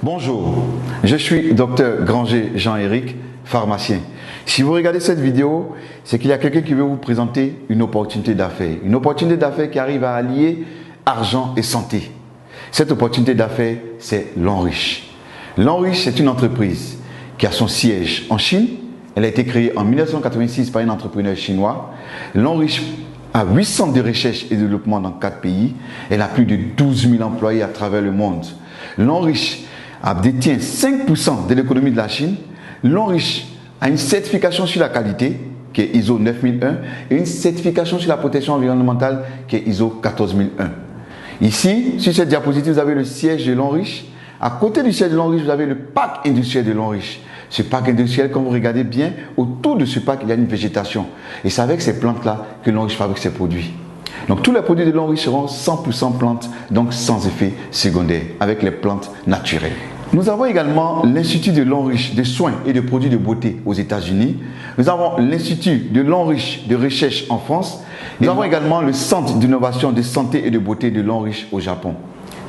Bonjour, je suis Dr Granger Jean-Éric, pharmacien. Si vous regardez cette vidéo, c'est qu'il y a quelqu'un qui veut vous présenter une opportunité d'affaires. Une opportunité d'affaires qui arrive à allier argent et santé. Cette opportunité d'affaires, c'est L'Enriche. L'Enriche, c'est une entreprise qui a son siège en Chine. Elle a été créée en 1986 par un entrepreneur chinois. L'Enriche a 8 centres de recherche et de développement dans 4 pays. Elle a plus de 12 000 employés à travers le monde. L'Enriche détient 5% de l'économie de la Chine. L'Enriche a une certification sur la qualité qui est ISO 9001 et une certification sur la protection environnementale qui est ISO 14001. Ici, sur cette diapositive, vous avez le siège de L'Enriche. À côté du siège de L'Enriche, vous avez le parc industriel de L'Enriche. Ce parc industriel, quand vous regardez bien, autour de ce parc, il y a une végétation. Et c'est avec ces plantes-là que L'Enriche fabrique ses produits. Donc tous les produits de L'Enriche seront 100% plantes, donc sans effet secondaire, avec les plantes naturelles. Nous avons également l'Institut de L'Enriche de soins et de produits de beauté aux États-Unis. Nous avons l'Institut de L'Enriche de recherche en France. Nous avons également le Centre d'innovation de santé et de beauté de L'Enriche au Japon.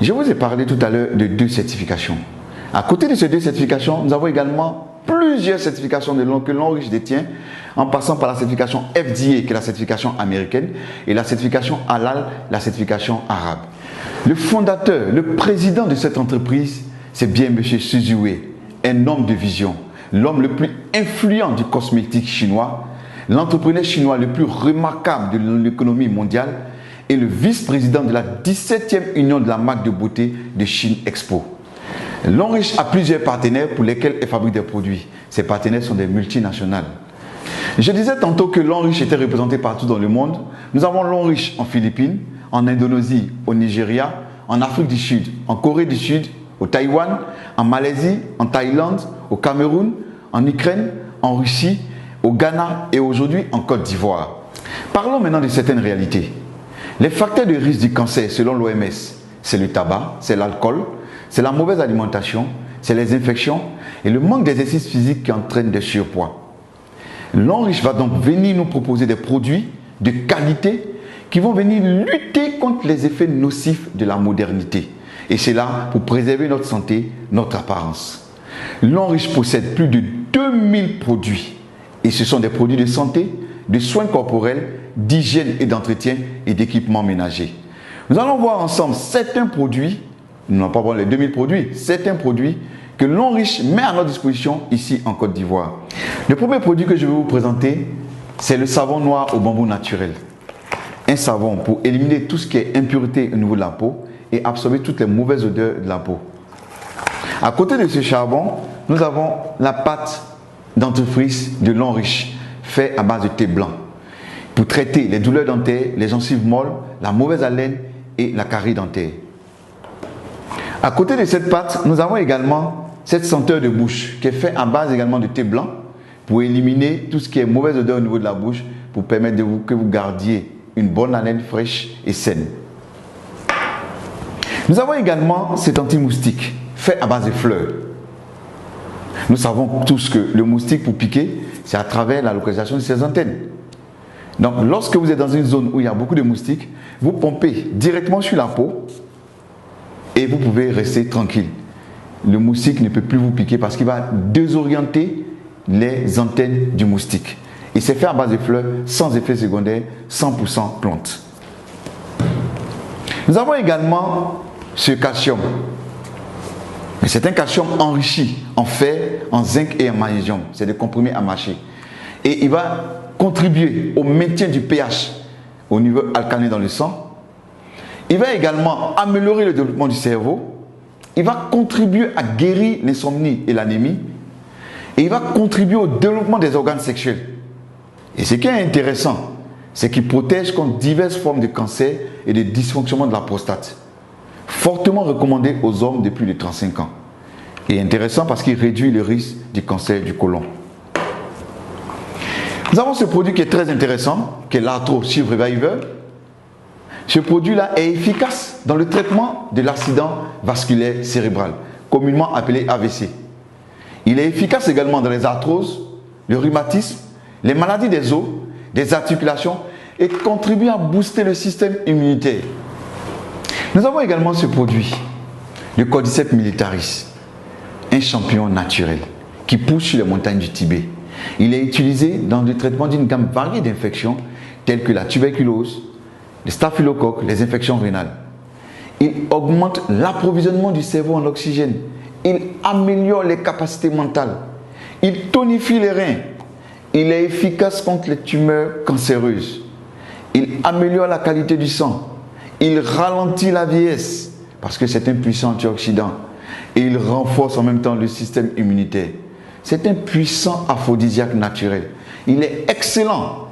Je vous ai parlé tout à l'heure de 2 certifications. À côté de ces 2 certifications, nous avons également plusieurs certifications que L'Enriche détient, en passant par la certification FDA, qui est la certification américaine, et la certification Halal, la certification arabe. Le fondateur, le président de cette entreprise, c'est bien M. Su Ziwei, un homme de vision, l'homme le plus influent du cosmétique chinois, l'entrepreneur chinois le plus remarquable de l'économie mondiale et le vice-président de la 17e union de la marque de beauté de Chine Expo. L'Enriche a plusieurs partenaires pour lesquels elle fabrique des produits. Ces partenaires sont des multinationales. Je disais tantôt que L'Enriche était représenté partout dans le monde. Nous avons L'Enriche en Philippines, en Indonésie, au Nigeria, en Afrique du Sud, en Corée du Sud, au Taïwan, en Malaisie, en Thaïlande, au Cameroun, en Ukraine, en Russie, au Ghana et aujourd'hui en Côte d'Ivoire. Parlons maintenant de certaines réalités. Les facteurs de risque du cancer selon l'OMS, c'est le tabac, c'est l'alcool, c'est la mauvaise alimentation, c'est les infections et le manque d'exercice physique qui entraîne des surpoids. L'Enriche va donc venir nous proposer des produits de qualité qui vont venir lutter contre les effets nocifs de la modernité. Et c'est là pour préserver notre santé, notre apparence. L'Enriche possède plus de 2000 produits. Et ce sont des produits de santé, de soins corporels, d'hygiène et d'entretien et d'équipements ménagers. Nous allons voir ensemble certains produits, nous n'allons pas voir les 2000 produits, certains produits que L'Enriche met à notre disposition ici en Côte d'Ivoire. Le premier produit que je vais vous présenter, c'est le savon noir au bambou naturel. Un savon pour éliminer tout ce qui est impureté au niveau de la peau et absorber toutes les mauvaises odeurs de la peau. À côté de ce charbon, nous avons la pâte dentifrice de L'Enriche, faite à base de thé blanc, pour traiter les douleurs dentaires, les gencives molles, la mauvaise haleine et la carie dentaire. À côté de cette pâte, nous avons également cette senteur de bouche qui est faite à base également de thé blanc pour éliminer tout ce qui est mauvaise odeur au niveau de la bouche, pour permettre que vous gardiez une bonne haleine fraîche et saine. Nous avons également cet anti-moustique fait à base de fleurs. Nous savons tous que le moustique pour piquer, c'est à travers la localisation de ses antennes. Donc lorsque vous êtes dans une zone où il y a beaucoup de moustiques, vous pompez directement sur la peau et vous pouvez rester tranquille. Le moustique ne peut plus vous piquer parce qu'il va désorienter les antennes du moustique. Et c'est fait à base de fleurs, sans effet secondaire, 100% plante. Nous avons également ce calcium. C'est un calcium enrichi en fer, en zinc et en magnésium. C'est des comprimés à mâcher. Et il va contribuer au maintien du pH au niveau alcalin dans le sang. Il va également améliorer le développement du cerveau. Il va contribuer à guérir l'insomnie et l'anémie. Et il va contribuer au développement des organes sexuels. Et ce qui est intéressant, c'est qu'il protège contre diverses formes de cancer et de dysfonctionnement de la prostate. Fortement recommandé aux hommes de plus de 35 ans. Et intéressant parce qu'il réduit le risque du cancer du côlon. Nous avons ce produit qui est très intéressant, qui est l'Arthro Shield Reviver. Ce produit-là est efficace dans le traitement de l'accident vasculaire cérébral, communément appelé AVC. Il est efficace également dans les arthroses, le rhumatisme, les maladies des os, des articulations et contribue à booster le système immunitaire. Nous avons également ce produit, le Cordyceps militaris. un champignon naturel qui pousse sur les montagnes du Tibet. Il est utilisé dans le traitement d'une gamme variée d'infections telles que la tuberculose, le staphylocoque, les infections rénales. Il augmente l'approvisionnement du cerveau en oxygène. Il améliore les capacités mentales. Il tonifie les reins. Il est efficace contre les tumeurs cancéreuses. Il améliore la qualité du sang. Il ralentit la vieillesse parce que c'est un puissant antioxydant. Et il renforce en même temps le système immunitaire. C'est un puissant aphrodisiaque naturel. Il est excellent